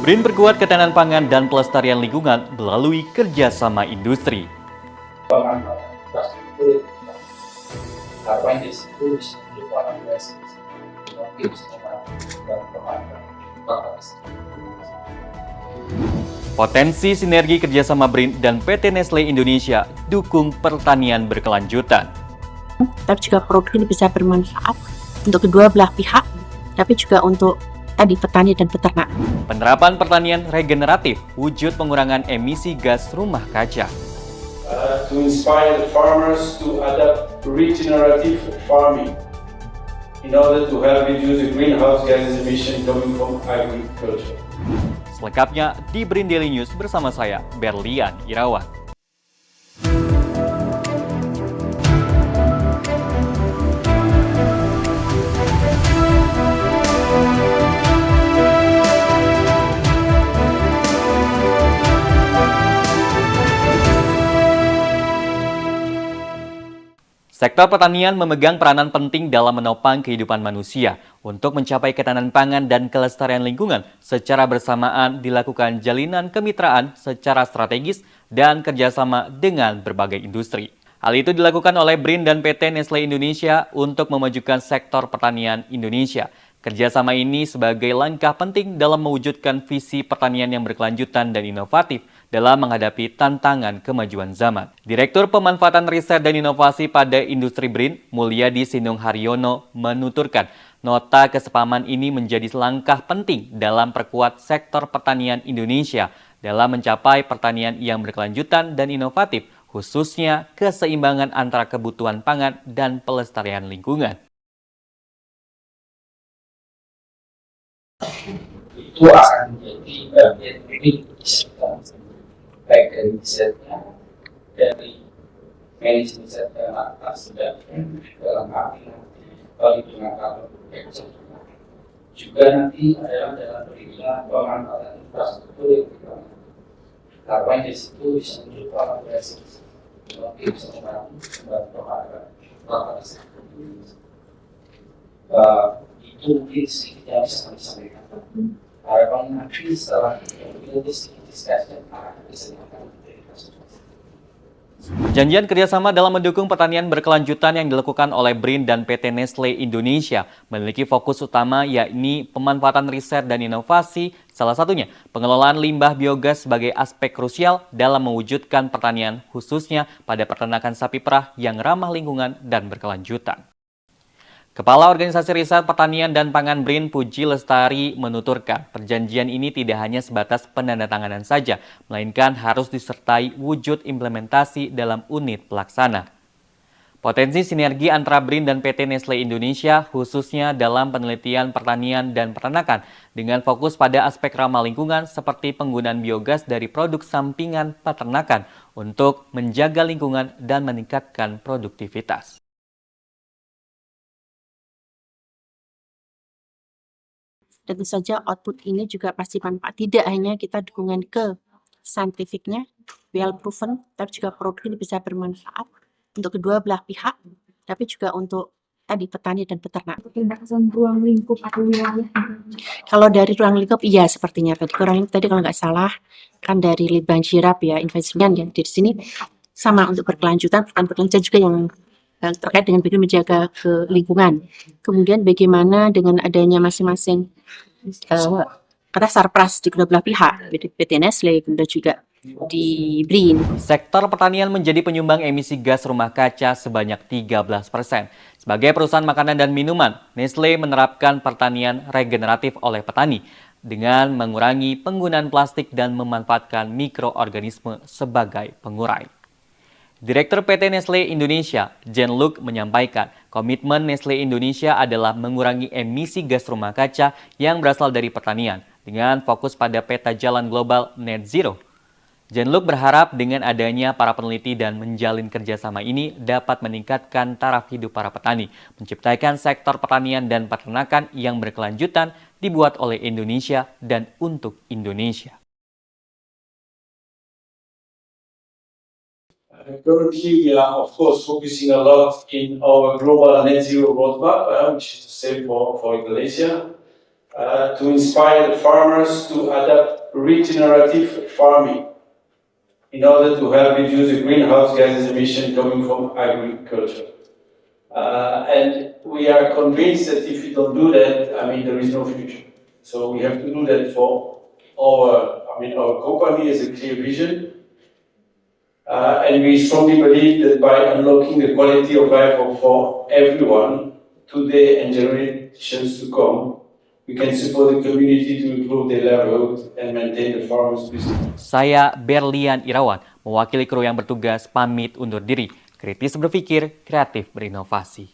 BRIN perkuat ketahanan pangan dan pelestarian lingkungan melalui kerjasama industri. Pemanfaatan infrastruktur harapan di situ bisa merupakan Potensi sinergi kerjasama BRIN dan PT Nestle Indonesia dukung pertanian berkelanjutan. Tapi juga produk ini bisa bermanfaat untuk kedua belah pihak, tapi juga untuk tadi petani dan peternak. Penerapan pertanian regeneratif wujud pengurangan emisi gas rumah kaca. To inspire the farmers to adapt regenerative farming in order to help reduce the greenhouse gas emission coming from agriculture. Selengkapnya di BRIN Daily News bersama saya, Berlian Irawan. Sektor pertanian memegang peranan penting dalam menopang kehidupan manusia. Untuk mencapai ketahanan pangan dan kelestarian lingkungan, secara bersamaan dilakukan jalinan kemitraan secara strategis dan kerjasama dengan berbagai industri. Hal itu dilakukan oleh BRIN dan PT Nestle Indonesia untuk memajukan sektor pertanian Indonesia. Kerjasama ini sebagai langkah penting dalam mewujudkan visi pertanian yang berkelanjutan dan inovatif dalam menghadapi tantangan kemajuan zaman. Direktur Pemanfaatan Riset dan Inovasi pada Industri BRIN, Mulyadi Sinung Haryono, menuturkan nota kesepahaman ini menjadi langkah penting dalam perkuat sektor pertanian Indonesia dalam mencapai pertanian yang berkelanjutan dan inovatif, khususnya keseimbangan antara kebutuhan pangan dan pelestarian lingkungan. Itu akan menjadi bagian penting baik dari risetnya, dari manajemen riset dan atas dan dalam arti perhitungan karbon dioksida juga nanti adalah dalam perhitungan pemanfaatan infrastruktur yang kita harapan di situ bisa merupakan realisasi bisa membantu itu mungkin sedikit yang bisa kami sampaikan. Harapan nanti setelah itu sedikit diskusi dan bisa Perjanjian kerjasama dalam mendukung pertanian berkelanjutan yang dilakukan oleh BRIN dan PT Nestle Indonesia memiliki fokus utama yakni pemanfaatan riset dan inovasi, salah satunya pengelolaan limbah biogas sebagai aspek krusial dalam mewujudkan pertanian khususnya pada peternakan sapi perah yang ramah lingkungan dan berkelanjutan. Kepala Organisasi Riset Pertanian dan Pangan BRIN Puji Lestari menuturkan perjanjian ini tidak hanya sebatas penandatanganan saja, melainkan harus disertai wujud implementasi dalam unit pelaksana. Potensi sinergi antara BRIN dan PT Nestle Indonesia khususnya dalam penelitian pertanian dan peternakan dengan fokus pada aspek ramah lingkungan seperti penggunaan biogas dari produk sampingan peternakan untuk menjaga lingkungan dan meningkatkan produktivitas. Tentu saja output ini juga pasti manfaat. Tidak hanya kita dukungan ke saintifiknya, well proven, tapi juga produk ini bisa bermanfaat untuk kedua belah pihak, tapi juga untuk tadi petani dan peternak. Pembahasan ruang lingkup atau wilayah. Kalau dari ruang lingkup, iya sepertinya tadi. Ruang lingkup tadi kalau nggak salah kan dari Litbang Jirap ya, investment yang di sini sama untuk berkelanjutan, berkelanjutan juga yang terkait dengan bagaimana menjaga ke lingkungan. Kemudian bagaimana dengan adanya masing-masing kata sarpras di kedua belah pihak, PT Nestle, kemudian juga di BRIN. Sektor pertanian menjadi penyumbang emisi gas rumah kaca sebanyak 13%. Sebagai perusahaan makanan dan minuman, Nestle menerapkan pertanian regeneratif oleh petani dengan mengurangi penggunaan plastik dan memanfaatkan mikroorganisme sebagai pengurai. Direktur PT Nestle Indonesia, Jean-Luc menyampaikan, komitmen Nestle Indonesia adalah mengurangi emisi gas rumah kaca yang berasal dari pertanian dengan fokus pada peta jalan global net zero. Jean-Luc berharap dengan adanya para peneliti dan menjalin kerjasama ini dapat meningkatkan taraf hidup para petani, menciptakan sektor pertanian dan peternakan yang berkelanjutan dibuat oleh Indonesia dan untuk Indonesia. Currently, we are of course focusing a lot in our global net zero roadmap, which is the same for Indonesia. to inspire the farmers to adopt regenerative farming in order to help reduce the greenhouse gas emission coming from agriculture. And we are convinced that if we don't do that, there is no future. So we have to do that for our company has a clear vision. And we strongly believe that by unlocking the quality of life for everyone, today and generations to come, we can support the community to improve their livelihood and maintain the farmers' business. Saya Berlian Irawan, mewakili kru yang bertugas pamit undur diri. Kritis berpikir, kreatif berinovasi.